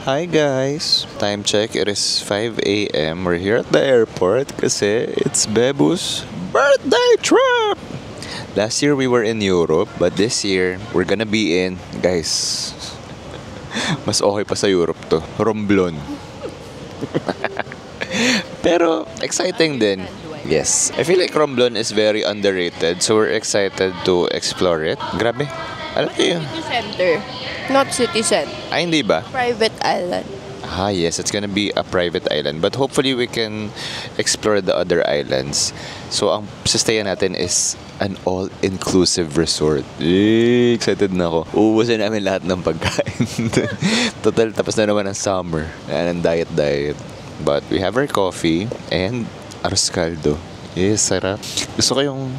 Hi guys! Time check, it is 5 a.m. We're here at the airport kasi it's Bebu's birthday trip! Last year we were in Europe, but this year we're gonna be in, guys, mas okay pa sa Europe to, Romblon. Pero exciting din. Yes, I feel like Romblon is very underrated, so we're excited to explore it. Grabe, alam niyo yun? City center. Not city center. Ay, hindi ba? Private island. Ah, yes, it's gonna be a private island. But hopefully we can explore the other islands. So, ang sustayan natin is an all-inclusive resort. Excited na ako. Uubusin namin lahat ng pagkain. Total, tapos na naman ang summer. Ayan, ang diet. But we have our coffee and arroz caldo. Yes, sarap. Gusto ko yung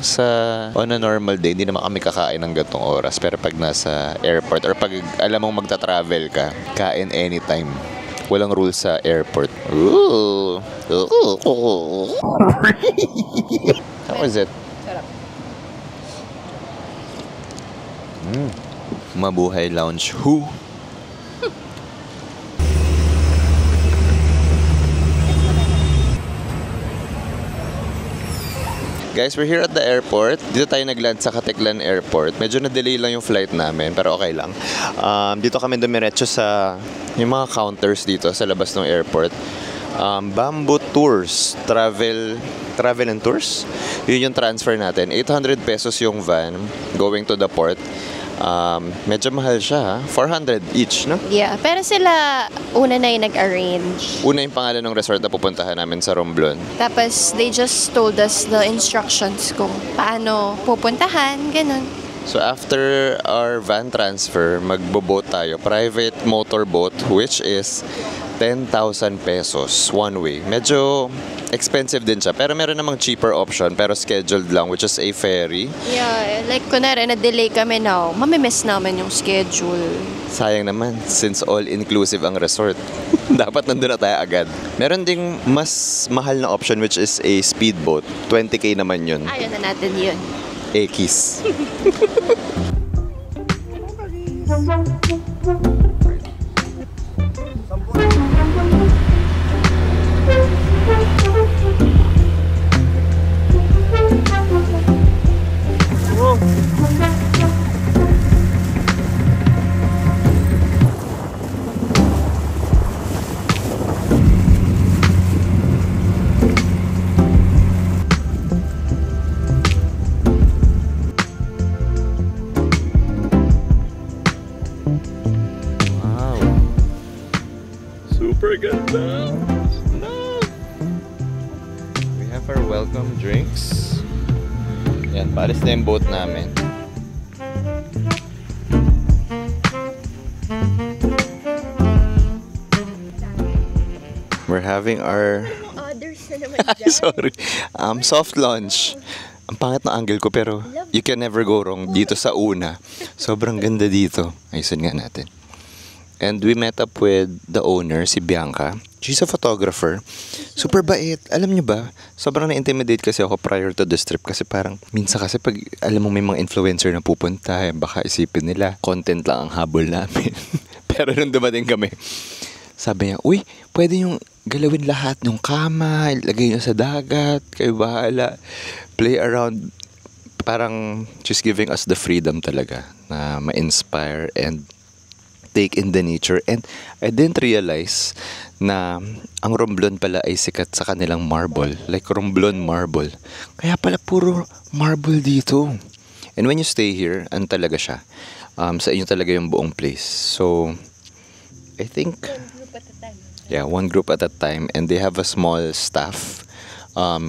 on a normal day, hindi naman kami kakain ng gatong oras. Pero pag nasa airport or pag alam mong magta-travel ka, kain anytime. Walang rules sa airport. Ooh. How is it? Sarap. Mabuhay Lounge. Who? Guys, we're here at the airport. Dito tayo nagland sa Caticlan Airport. Medyo na-delay lang yung flight namin, pero okay lang. Dito kami dumiretso sa yung mga counters dito sa labas ng airport. Bamboo Tours, travel and tours. Yun yung transfer natin. 800 pesos yung van going to the port. Medyo mahal siya, 400 each, no? Yeah, pero sila una na yung nag-arrange. Una yung pangalan ng resort na pupuntahan namin sa Romblon. Tapos they just told us the instructions kung paano pupuntahan, ganun. So after our van transfer, magbo-boat tayo. Private motorboat, which is 10,000 pesos one way. Medyo expensive din siya. Pero meron namang cheaper option, pero scheduled lang, which is a ferry. Yeah, like kunwari na-delay kami now, mamimiss namin yung schedule. Sayang naman, since all-inclusive ang resort. Dapat nandun na tayo agad. Meron ding mas mahal na option, which is a speedboat. 20k naman yun. Ayaw na natin yun. Ekis. Super ganda! No! We have our welcome drinks. Yan, paalis na yung boat namin. We're having our... Others na naman dyan. Sorry. Soft launch. Ang pangit na angle ko pero you can never go wrong dito sa una. Sobrang ganda dito. Ayusin nga natin. And we met up with the owner, si Bianca. She's a photographer. Super bait. Alam niyo ba, sobrang na-intimidate kasi ako prior to this trip kasi parang minsan kasi pag alam mo may mga influencer na pupunta, baka isipin nila content lang ang habol namin. Pero nung dumating kami, sabi niya, uy, pwede yung galawin lahat ng kama, ilagay niyo sa dagat, kayo bahala, play around. Parang she's giving us the freedom talaga na ma-inspire and take in the nature. And I didn't realize na ang Romblon pala ay sikat sa kanilang marble. Like Romblon marble. Kaya pala puro marble dito. And when you stay here, ano talaga siya? Sa inyo talaga yung buong place. So, I think Yeah, one group at a time. And they have a small staff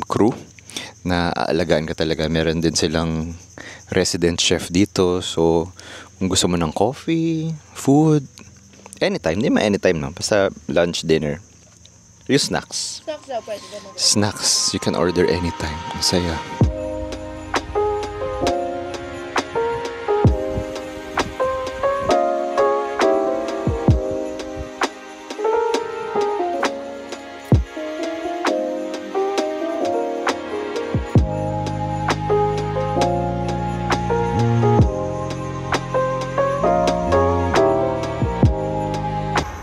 crew na aalagaan ka talaga. Meron din silang resident chef dito. So, kung gusto mo ng coffee, food, anytime. Hindi man anytime, no? Basta lunch, dinner. Yung snacks. Snacks daw, pwede ba mag- Snacks, you can order anytime. Ang saya.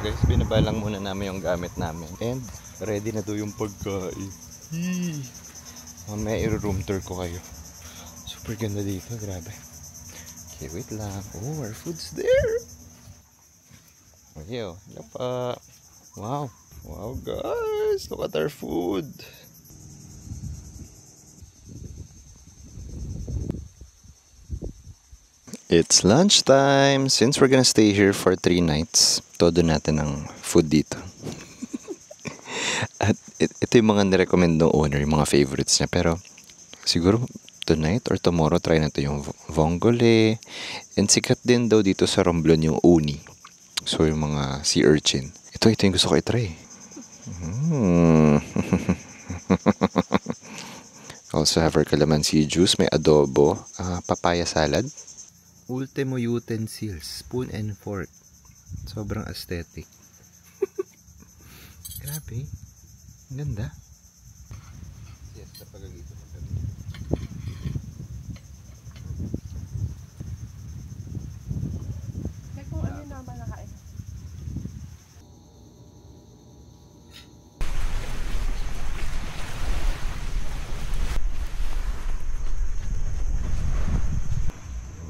Guys, binabalang muna namin yung gamit namin. And ready na to yung pagkain. Mamaya i-room tour ko kayo. Super ganda dito, grabe. Okay, wait lang. Oh, our food's there. Okay, oh. Hello pa. Wow. Wow, guys. Look at our food. It's lunchtime. Since we're gonna stay here for 3 nights, todo natin ang food dito. At ito yung mga nirecommend ng owner, yung mga favorites niya. Pero siguro tonight or tomorrow try natin yung vongole. And sikat din daw dito sa Romblon yung uni. So yung mga sea urchin. Ito yung gusto ko i-try. Also have our calamansi juice, may adobo, papaya salad. Ultimo utensils, spoon and fork. Sobrang aesthetic. Grabe. Ang ganda. Yes, napagagito mo kami. Kung ano na ba nakain?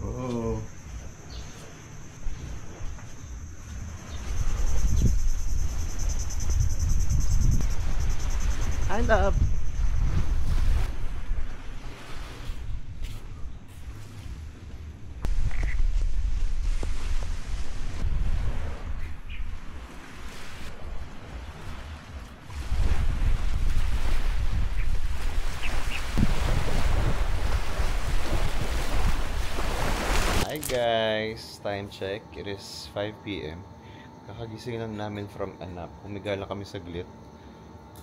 Oh. I love. Hi guys, time check. It is 5 p.m. Kakagising lang namin from a nap. Humiga lang kami saglit.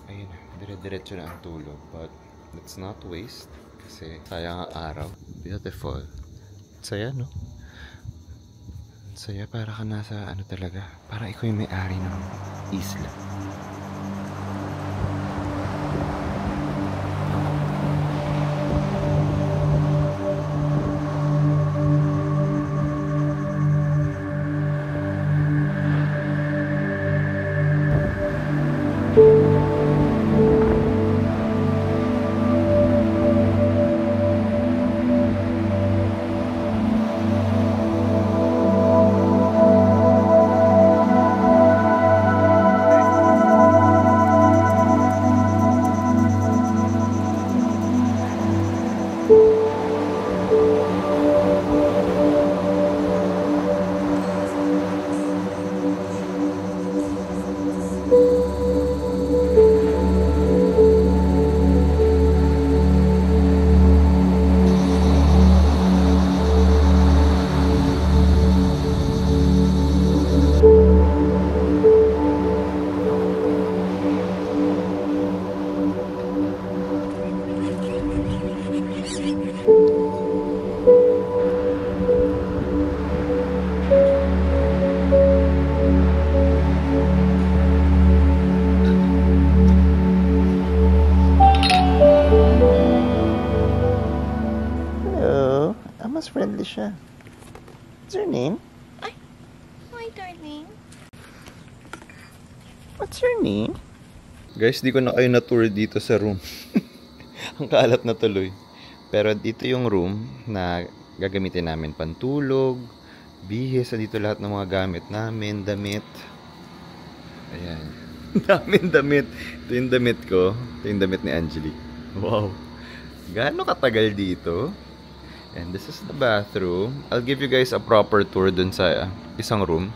Ayun, dire-diretso na ang tulog. But let's not waste kasi sayang ang araw. Beautiful. Saya, no? Saya, para ka nasa ano talaga. Para ikaw yung may-ari ng isla. Mas friendly siya. What's your name? Hi, darling. What's your name? Guys, di ko na kayo na-tour dito sa room. Ang kalat na tuloy. Pero dito yung room na gagamitin namin pantulog, bihis, dito lahat ng mga gamit namin, damit. Ayan. Daming damit. Ito yung damit ko. Ito yung damit ni Angelique. Wow. Gaano katagal dito? And this is the bathroom. I'll give you guys a proper tour dun sa isang room.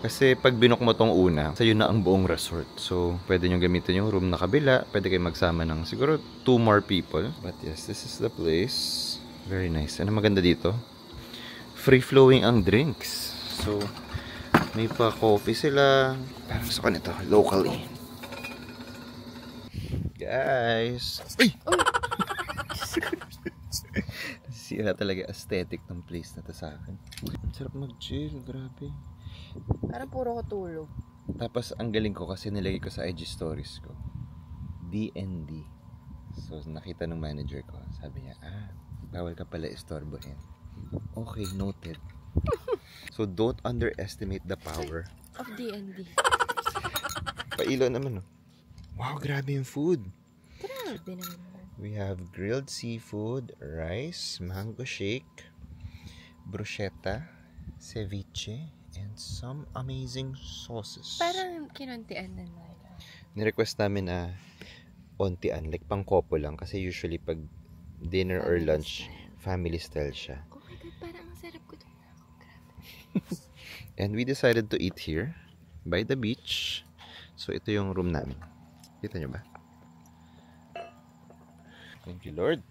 Kasi pag binook mo tong una, sa'yo na ang buong resort. So, pwede nyo gamitin yung room na kabila. Pwede kayo magsama ng siguro 2 more people. But yes, this is the place. Very nice. Ano maganda dito? Free-flowing ang drinks. So, may pa coffee sila. Parang gusto ko nito, locally. Guys! Uy! Sira talaga aesthetic ng place na to sa akin. Ang sarap mag-chill, grabe. Parang puro ko tulog. Tapos ang galing ko kasi nilagay ko sa IG stories ko. D&D. So nakita ng manager ko, sabi niya, bawal ka pala istorbohin. Okay, noted. So don't underestimate the power Of D&D. Pailo naman, no? Wow, grabe yung food. Grabe naman. We have grilled seafood, rice, mango shake, bruschetta, ceviche, and some amazing sauces. Parang kinuntian na nila. Nirequest namin na ontian, like pang couple lang. Kasi usually pag dinner or Family lunch, style. family style siya. Oh my God, parang ang sarap ko doon. Grabe. And we decided to eat here, by the beach. So ito yung room namin. Kita nyo ba? Thank you, Lord.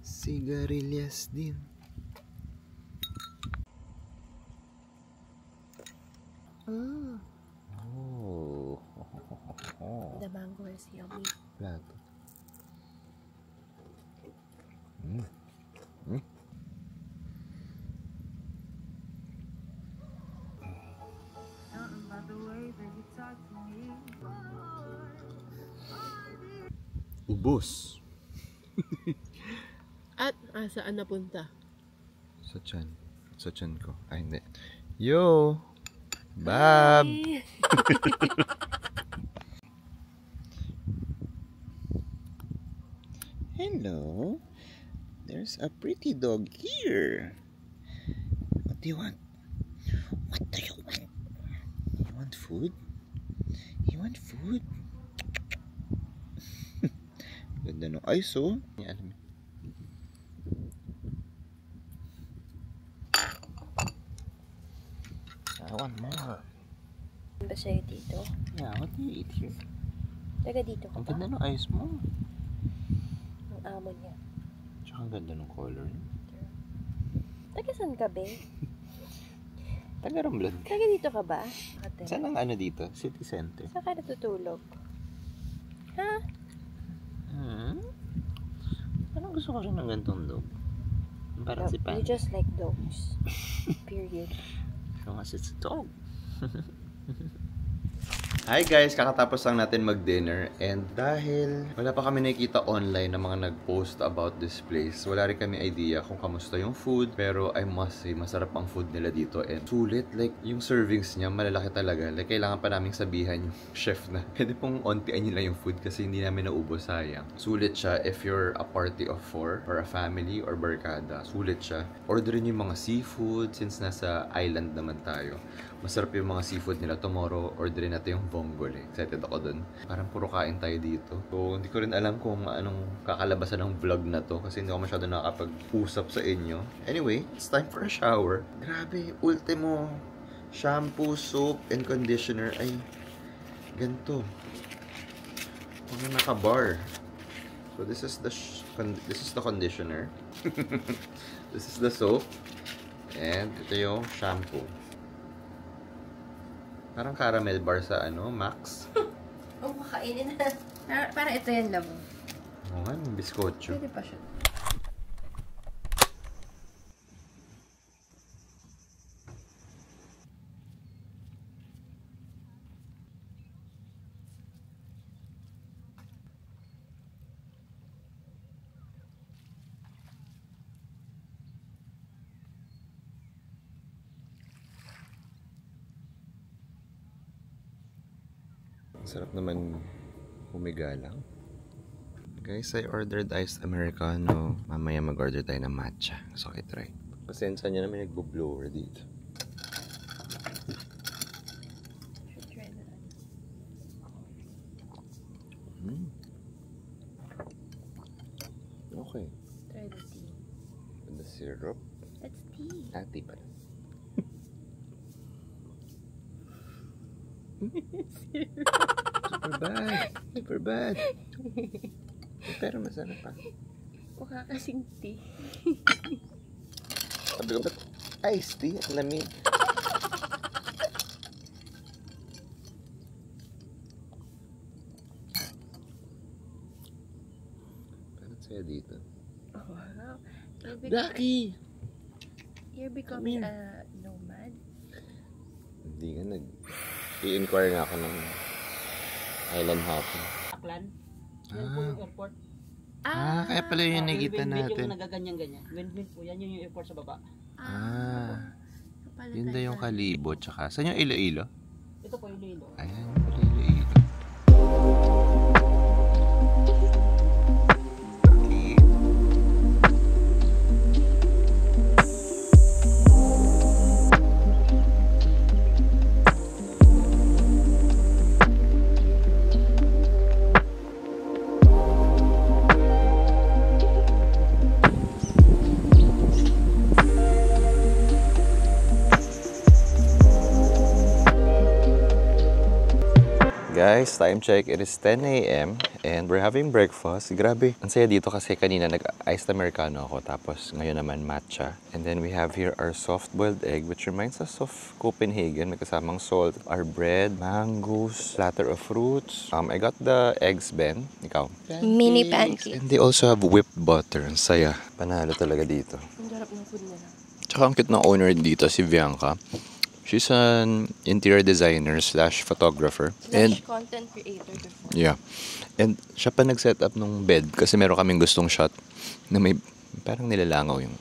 Sigarilyas din. Oh. The mango is yummy. Plato. Ubos. At saan napunta? Sa tiyan. Sa tiyan ko. Ay, hindi. Yo! Bab! Hello. There's a pretty dog here. What do you want? What do you want? You want food? You want food? Ganda no. Ay, so. Yan. I want more. Ba sa'yo dito? Yeah, what do you eat here? Taga dito ka Ang ba? ganda ng eyes mo. Ang amo niya. Tsaka ang ganda ng color niya. Taga saan ka, be? Taga Romblon. Taga dito ka ba? Ate. Saan ang ano dito? City Center. Saan ka natutulog? Ha? Parang gusto ko rin ng gantong dog. Parang si Pan. You just like dogs. Period. Because it's a dog. Hi guys! Kakatapos lang natin mag-dinner and dahil wala pa kami nakikita online na mga nag-post about this place, wala rin kami idea kung kamusta yung food, pero I must say, masarap ang food nila dito and sulit, like yung servings niya malalaki talaga, like kailangan pa naming sabihan yung chef na pwede pong ontian nila yung food kasi hindi namin naubos, sayang. Sulit siya if you're a party of 4 or a family or barkada, sulit siya. Orderin yung mga seafood since nasa island naman tayo. Masarap yung mga seafood nila. Tomorrow, orderin natin yung vongole. Excited ako dun. Parang puro kain tayo dito. So, hindi ko rin alam kung anong kakalabasan ng vlog na to kasi hindi ako masyado nakakapag-usap sa inyo. Anyway, it's time for a shower. Grabe, ultimo shampoo, soap, and conditioner ay ganito. Mga naka-bar. So, this is the conditioner. This is the soap. And ito yung shampoo. Parang caramel bar sa Max. Oh, makainin na. Parang ito yan lang. Oo nga, may biskotso. Pwede pa siya. Sarap naman humiga lang. Guys, I ordered iced Americano. Mamaya mag-order tayo ng matcha. So, okay, try. Pasensya niya naman nagbo-blower dito. Okay. Try the tea. And the syrup. That's tea. Tea pala. Super bad. Super bad. Pero masarap pa. Mukha kasing tea. Sabi ko ba't iced tea? Ang lamig. Parang saya dito. Oh, wow. Lucky! You're becoming a nomad? Hindi nga i-inquire nga ako ng island hopping. Aklan. Yan po yung airport. Kaya pala yun nakita Windmill natin. yung nagaganyan-ganyan. Windmill po, yan yung airport sa baba. Yun na yung Kalibo. Tsaka, saan yung Iloilo? Ito po yung Iloilo. Ayan, pala Iloilo. Guys, time check. It is 10 a.m. and we're having breakfast. Grabe. Ang saya dito kasi kanina nag-iced americano ako tapos ngayon naman matcha. And then we have here our soft-boiled egg which reminds us of Copenhagen. May kasamang salt, our bread, mangoes, platter of fruits. I got the eggs, Ben. Ikaw? Mini pancake. And they also have whipped butter. Ang saya. Panalo talaga dito. Ang darap ng food nila. Tsaka ang cute ng owner dito, si Bianca. She's an interior designer slash photographer. And Content creator before. yeah. And siya pa nag-set up nung bed kasi meron kaming gustong shot na may parang nilalangaw yung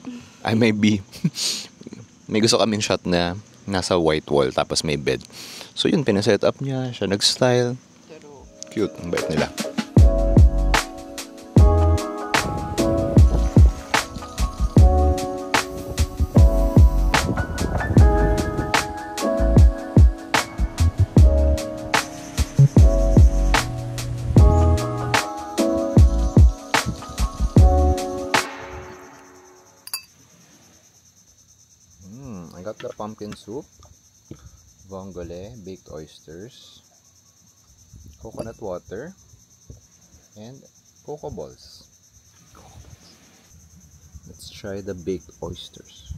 may may gusto kaming shot na nasa white wall tapos may bed. So yun, pinaset up niya, siya nag-style. Cute, ang bait nila. I got the pumpkin soup, vongole, baked oysters, coconut water, and cocoa balls. Let's try the baked oysters.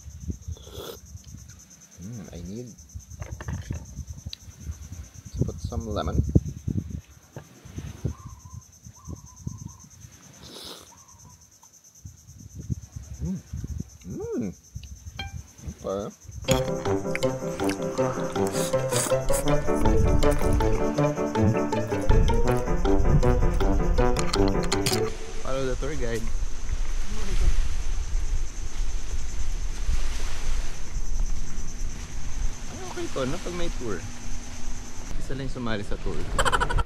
I need to put some lemon. Okay. Follow the tour guide. Okay to, no? Pag may tour. Isa lang sumali sa tour.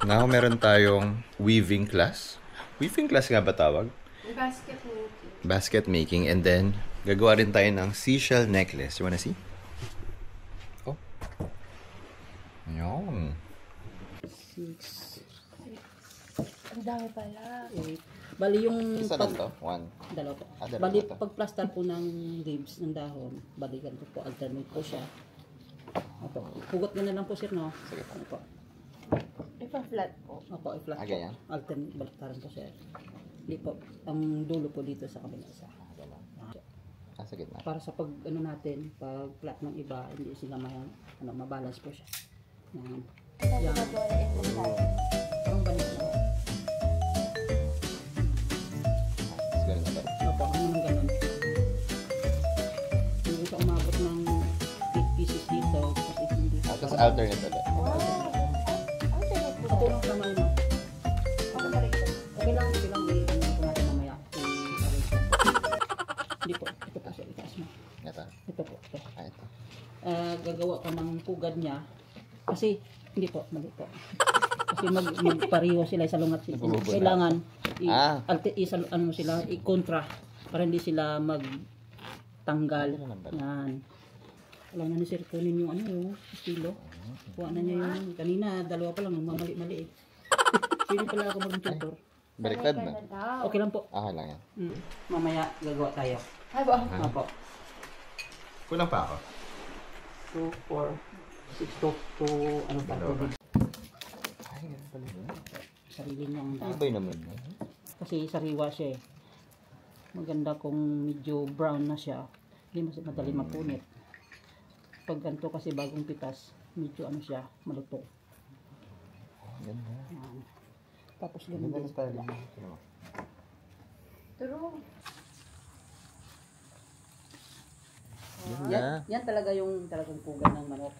Now, meron tayong weaving class. Weaving class nga ba tawag? Basket making. Basket making. And then, gagawa rin tayo ng seashell necklace. You wanna see? Oh. Ayan. Ang dami pala. Bali yung Isa lang to? One. dalawa po. Dalawa Bali na to. pag plaster po ng ribs ng dahon, balikan ko po, alternate po siya. Opo. Hugot mo na lang po sir, no? Sige po. Opo. Ipa-flat po. Opo, i-flat po. ganyan? Alternate, baliktaran po sir. Hindi po. Ang dulo po dito sa kabila isa. Sa gitna. Para sa pag ano natin, pag flat ng iba, hindi sila mabalance po siya. Yan. Parang balik na. Ganun na to. Opo, ano nang ganun. Hindi ko umabot ng 8 pieces dito. Kasi hindi. Tapos alternate ulit. Ako lang kamay mo. Okay lang, i-ano po natin mamaya. I-arrange lang. Hindi po, ito po sa itaas mo. Ito. Ito po, ito. Ito. Gagawa ka ng pugad niya. Kasi, hindi po, mali po. Kasi magpariho sila sa lungat. Kailangan, ano mo sila, i-contra para hindi sila magtanggal. Yan. Wala na ni Sir kunin yung yung estilo. Kuha na niya yung, kanina, dalawa pa lang, mamali-mali eh. Sino pala ako mag-tutor? Baliktad na. Okay lang po. Okay lang yan. Mamaya gagawa tayo. Ay ba? Opo. Kulang pa ako. 2, 4, 6 to ano pa? Dalawa pa. sarili niyang dahon. Ibay naman. Kasi sariwa siya eh. Maganda kung medyo brown na siya. Hindi mas madali mapunit. Pag ganito kasi bagong pitas, medyo ano siya, maluto. Ganda. Tapos ganun din. True. Yan talaga yung talagang pugan ng manok.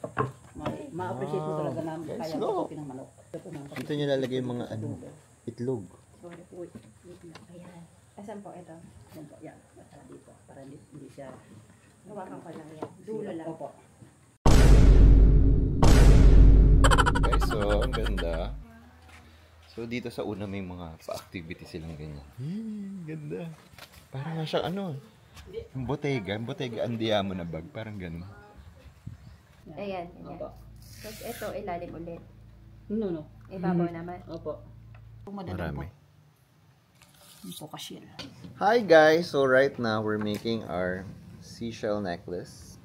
Ma-appreciate mo talaga na kaya pasapin ng manok. Dito niyo lalagay yung mga ano, itlog. Sorry po. Ayan. Asan po ito? Yan po. Yan. Para dito. Para hindi siya. Hawakan ko lang yan. Dulo lang. Opo. Guys, so ang ganda. So dito sa una may mga pa-activity silang ganyan. Ganda. Parang nga siyang ano, yung botega ang diamo na bag, parang gano'n. Ayan, ayan. Opo. Tapos ito, ilalim ulit. No. Ibabaw naman. Opo. Marami. Yung po kasyel. Hi guys! So right now, we're making our seashell necklace.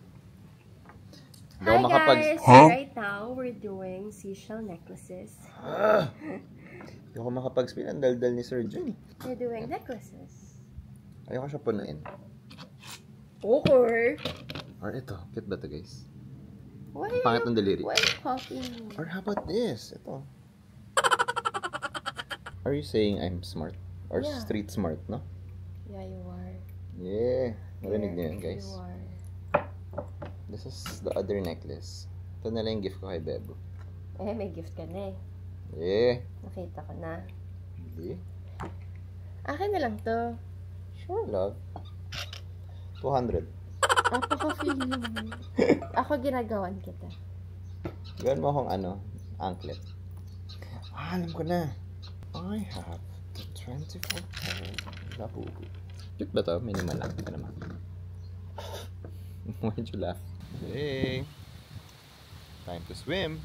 Hindi ako Hi guys! Right now, we're doing seashell necklaces. Hindi ako makapag-spin. Ang daldal ni Sir Jun. We're doing necklaces. Ayoko siya punuin. Okay. Or ito. Cute ba ito guys? Why Ang pangit ng daliri. Why are you copying me? Or how about this? Ito. Are you saying I'm smart? Or Yeah. street smart, no? Yeah, you are. Yeah. Narinig niyo yun, guys. You are. This is the other necklace. Ito na lang yung gift ko kay Bebo. Eh, may gift ka na eh. Yeah. Nakita ko na. Hindi. Akin na lang to. Sure, love. 200. Napaka-feeling mo. Ako ginagawan kita. Gawin mo akong ano, anklet. Alam ko na. I have the 24 karat labubu. Cute ba to? Minimal lang. Ito naman. Why'd you laugh? Hey! Time to swim!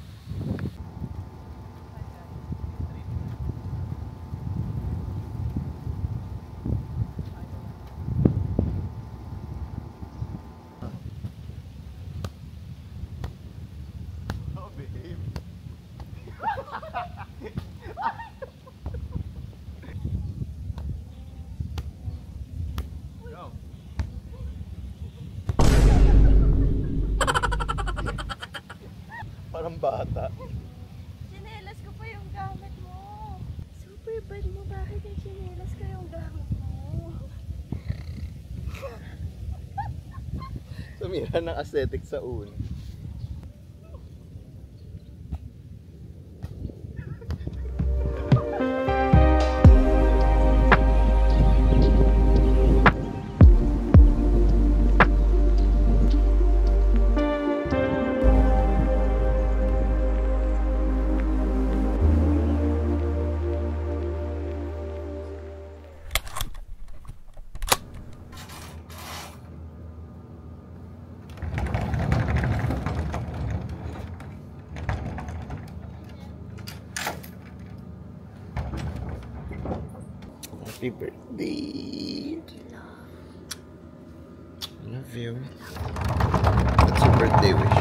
Oh, babe! Go! Parang bata. Chinelas ko pa yung gamit mo. Super bad mo. Bakit yung chinelas ko yung gamit mo? Sumira ng aesthetic sa un. Happy birthday! Love you. What's your birthday wish?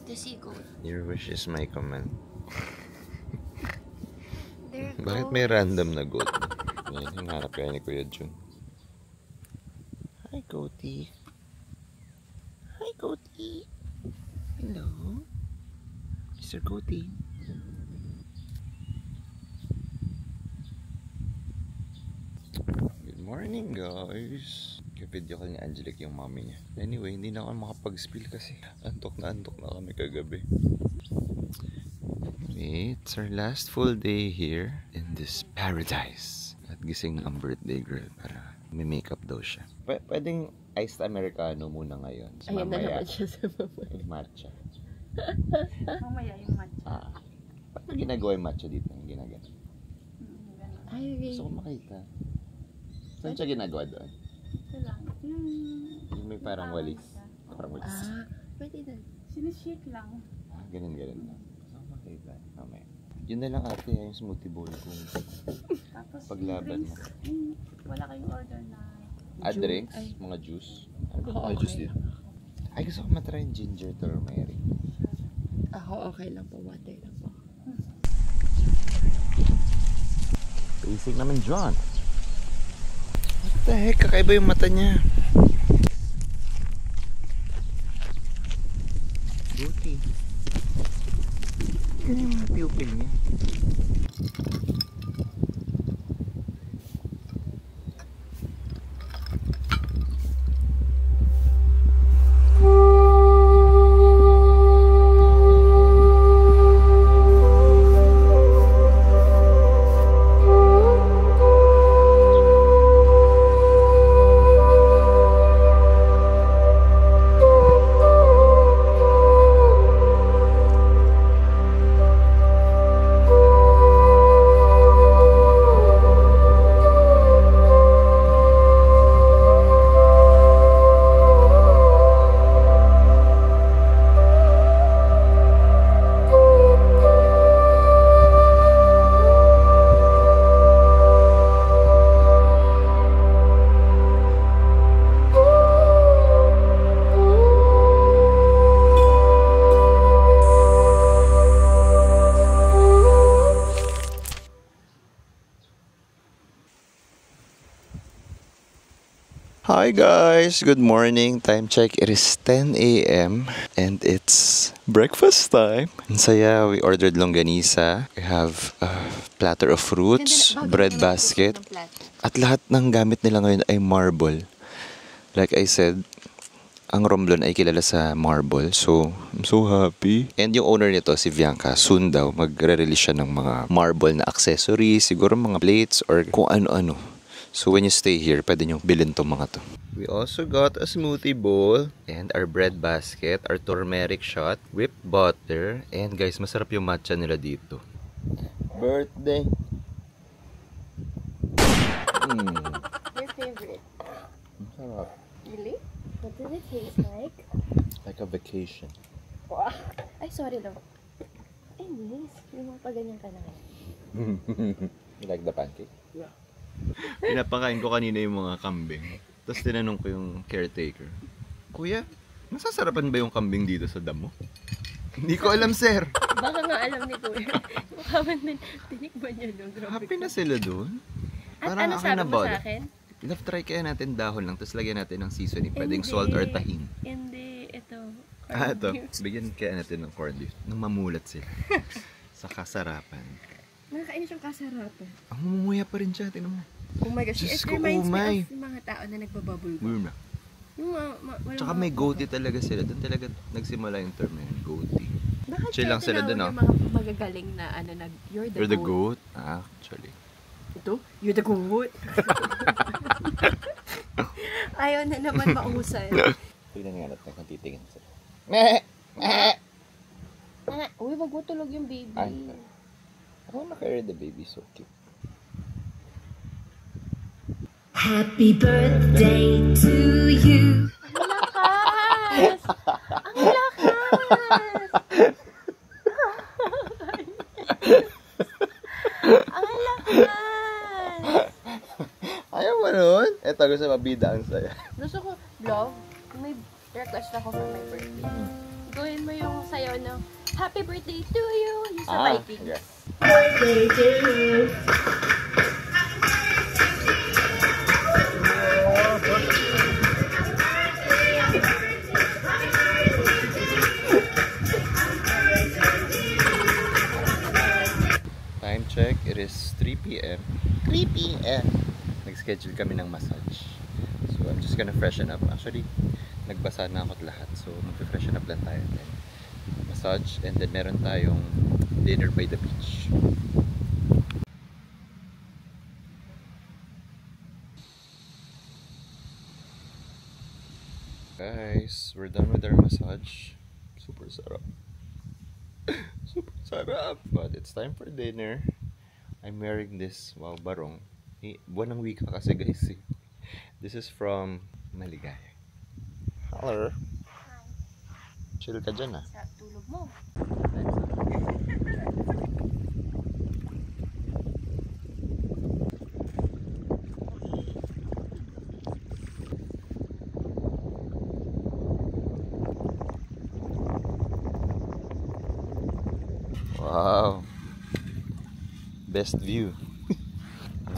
The seagull. Your wish is my command. There Bakit may random na goat? Yan, hinarap kaya ni Kuya Jun. Hi, goatie. Hi, goatie. Hello. Mr. Goatie. Good morning, guys. Video call ni Angelique yung mommy niya. Anyway, hindi na ako makapag-spill kasi antok na kami kagabi. It's our last full day here in this paradise. At gising ang birthday girl para may makeup daw siya. Pwedeng iced americano muna ngayon. Ayun na naman siya sa mama. Yung matcha. Mamaya yung matcha. Ba't na ginagawa yung matcha dito? Yung ginagawa. Ay, okay. Gusto ko makita. Saan siya ginagawa doon? Ito lang. Yung may parang walis. Parang walis. Pwede na. Sinishake lang. Ganun lang. Gusto ko makita. Mamaya. Yun na lang ate, yung smoothie bowl kung Tapos paglaban mo. wala kayong order na. Drinks? Mga juice? Ano ba mga juice dito? Ay, gusto ko matry yung ginger turmeric. Ako okay lang po. Water lang po. Gising naman John. What the heck? Kakaiba yung mata niya. Buti. Ganyan yung mga pupil niya. Hi guys! Good morning. Time check. It is 10 a.m. and it's breakfast time. Ang saya. We ordered longganisa. We have a platter of fruits, bread basket. At lahat ng gamit nila ngayon ay marble. Like I said, ang Romblon ay kilala sa marble. So, I'm so happy. And yung owner nito, si Bianca, soon daw magre-release siya ng mga marble na accessories, siguro mga plates or kung ano-ano. So when you stay here, pwede nyo bilhin tong mga to. We also got a smoothie bowl and our bread basket, our turmeric shot, whipped butter, and guys, masarap yung matcha nila dito. Birthday! Your favorite? Masarap. Really? What does it taste like? Like a vacation. Wow. Ay, sorry lang. Anyways, yung mga paganyan ka na. You like the pancake? Yeah. Pinapakain ko kanina yung mga kambing. Tapos tinanong ko yung caretaker, Kuya, nasasarapan ba yung kambing dito sa damo? Hindi ko alam, sir. Baka nga alam ni Kuya. Mukhaman din, tinikban niya doon. Happy na sila doon. At ano sabi mo sa akin? Try kaya natin dahon lang, tapos lagyan natin ng seasoning. Pwedeng salt or tahin. Hindi, ito. Ito. Bigyan kaya natin ng corned beef. Nang mamulat sila. Sa kasarapan. Nakakainis yung kasarapan. Ang mumuya pa rin siya, tinan mo. Oh my gosh, Diyos it ko, reminds me umay. of yung mga tao na nagbabubble. Muna. Yung Tsaka may goatee talaga sila. Doon talaga nagsimula yung term yun, goatee. Chill lang sila doon, Yung mga magagaling na you're You're the goat? Actually. Ito? You're the goat? Ayaw na naman mausay. Tignan nga natin kung titingin sila. Uy, wag mo tulog yung baby. Ay. I wanna carry the baby, so cute. Happy birthday to you. Ang lakas! Ang lakas! Ang lakas! Ayaw mo nun? Eto, gusto mabida ang saya. Gusto ko, vlog, may request ako for my birthday. Gawin mo yung sayaw ng Happy birthday to you! Yung sa Vikings. Yes. Birthday to you. Time check, it is 3 p.m. 3 p.m. Nag-schedule kami ng massage. So, I'm just gonna freshen up. Actually, nagbasa na ako't lahat. So, mag-freshen up lang tayo. Then, massage, and then meron tayong dinner by the beach. Guys, we're done with our massage. Super sarap. Super sarap. But it's time for dinner. I'm wearing this, wow, barong. Buwan ng wika kasi guys. This is from Maligaya. Hello. Chill ka dyan ah. Sa tulog mo. Wow. Best view.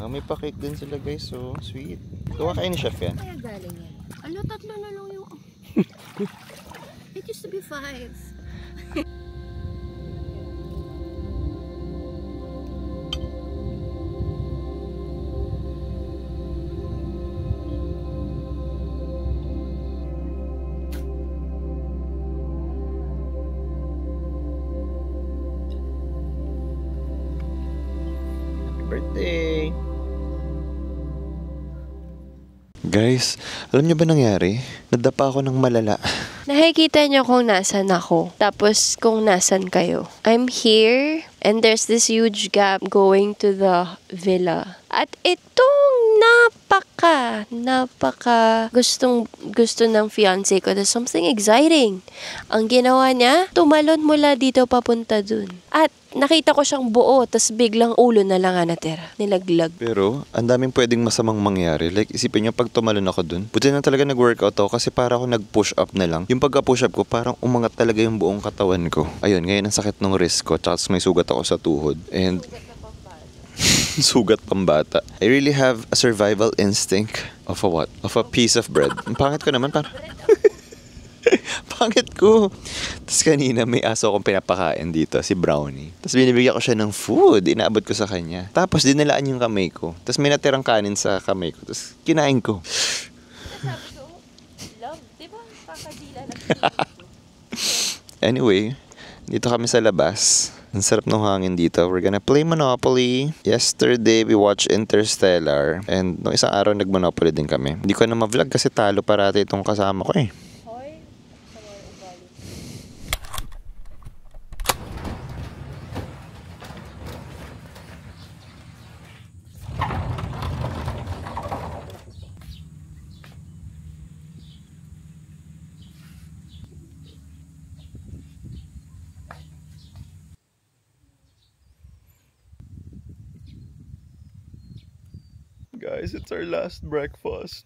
May pa-cake din sila guys, so sweet. Gawa kayo ni chef yan. Kaya galing yan. Ano, 3 na lang yung... It used to be 5. Birthday! Guys, alam niyo ba nangyari? Nadapa ako ng malala. Nakikita niyo kung nasan ako. Tapos kung nasan kayo. I'm here and there's this huge gap going to the villa. At itong napaka gusto ng fiancé ko. There's something exciting. Ang ginawa niya, tumalon mula dito papunta dun. At nakita ko siyang buo, tas biglang ulo na lang natira. Nilaglag. Pero, ang daming pwedeng masamang mangyari. Like, isipin niyo pag tumalon ako dun. Buti na talaga nag-workout ako kasi para ako nag-push up na lang. Yung pagka-push up ko, parang umangat talaga yung buong katawan ko. Ayun, ngayon ang sakit ng wrist ko. Tsaka may sugat ako sa tuhod. And sugat pambata. I really have a survival instinct of a what? Of a piece of bread. Ang pangit ko naman, parang pangit ko. Tapos kanina may aso akong pinapakain dito, si Brownie. Tapos binibigyan ko siya ng food, inaabot ko sa kanya. Tapos dinilaan yung kamay ko. Tapos may natirang kanin sa kamay ko. Tapos kinain ko. Sabi ko, love, di ba? Kakadila lang. Anyway, dito kami sa labas. Ang sarap ng hangin dito. We're gonna play Monopoly. Yesterday, we watched Interstellar. And nung isang araw, nag-Monopoly din kami. Hindi ko na ma-vlog kasi talo parati itong kasama ko eh. Guys, it's our last breakfast.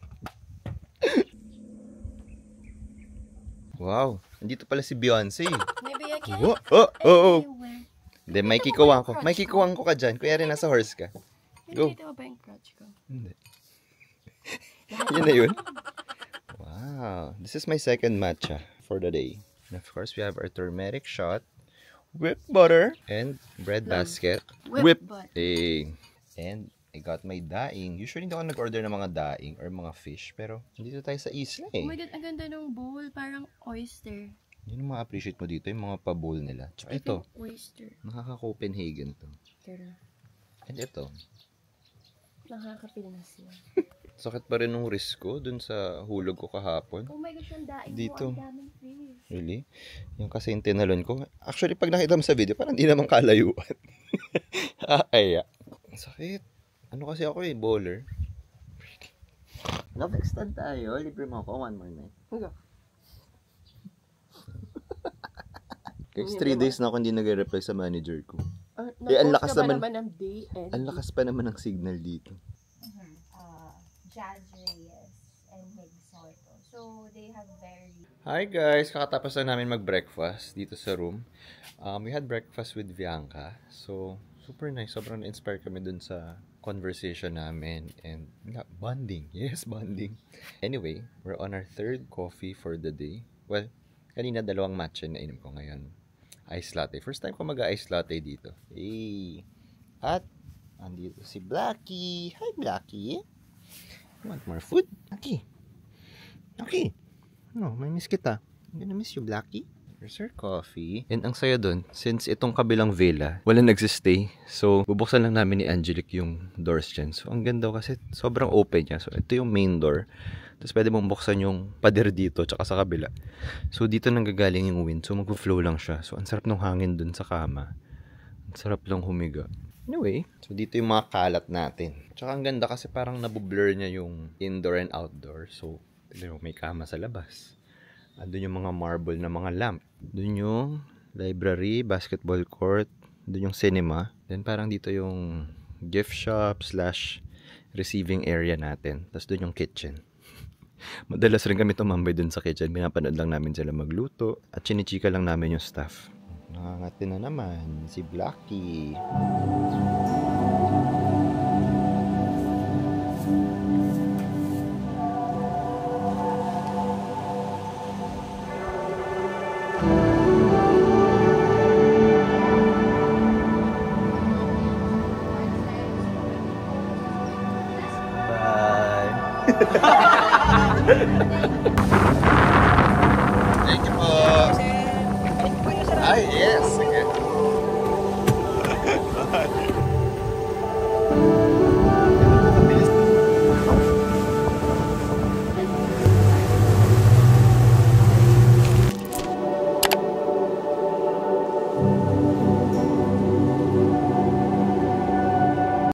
Wow, nandito pala si Beyonce. Maybe I can. Oh. Hindi, may kikuwang ko. May kikuwang ko ka dyan. Kuya rin nasa horse ka. Go. Nakita mo ba yung crutch ko? Hindi. Yun na yun. Wow, this is my second matcha for the day. And of course, we have our turmeric shot, whipped butter, and bread basket. Whipped butter. And I got my daing. Usually hindi ako nag-order ng mga daing or mga fish. Pero dito tayo sa isla eh. Oh my God, ang ganda ng bowl. Parang oyster. Yun yung ma-appreciate mo dito, yung mga pa-bowl nila. Tsaka ito, Oyster. nakaka-Copenhagen to. Pero, And ito, nakaka-Pinas yun. sakit pa rin ng wrist ko dun sa hulog ko kahapon. Oh my gosh, ang daing Dito. mo. Ang daming fish. Really? Yung kasi yung tinalon ko. Actually, pag nakita mo sa video, parang di naman kalayuan. Ay, sakit. Ano kasi ako eh, bowler. Love extend tayo. Libre mo ako. One more night. Guys, 3 days na ako hindi nag-reply sa manager ko. Ang lakas naman ng day and Ang lakas pa naman ng signal dito. Jazz Reyes and Meg Soto. So, they have very... Hi guys! Kakatapos na namin mag-breakfast dito sa room. We had breakfast with Bianca. So, super nice. Sobrang na-inspire kami dun sa conversation namin. And bonding. Yes, bonding. Anyway, we're on our 3rd coffee for the day. Well, kanina 2 matcha na inom ko ngayon. Ice latte. First time ko mag-ice latte dito. Hey! At, andito si Blackie. Hi, Blackie! Want more food? Okay. Okay. No, may miss kita. I'm gonna miss you, Blackie. Here's your coffee. And ang saya dun, since itong kabilang villa, wala nagsistay. So, bubuksan lang namin ni Angelic yung doors dyan. So, ang ganda kasi sobrang open niya. So, ito yung main door. Tapos pwede mong buksan yung pader dito tsaka sa kabila. So, dito nanggagaling yung wind. So, mag-flow lang siya. So, ang sarap ng hangin dun sa kama. Ang sarap lang humiga. Anyway, so dito yung mga kalat natin. Tsaka ang ganda kasi parang nabublur niya yung indoor and outdoor. So, may kama sa labas. Doon yung mga marble na mga lamp. Doon yung library, basketball court. Doon yung cinema. Then parang dito yung gift shop / receiving area natin. Tapos doon yung kitchen. Madalas rin kami tumambay doon sa kitchen. Pinapanood lang namin sila magluto. At chinichika lang namin yung staff. Nakangati na naman si Blackie.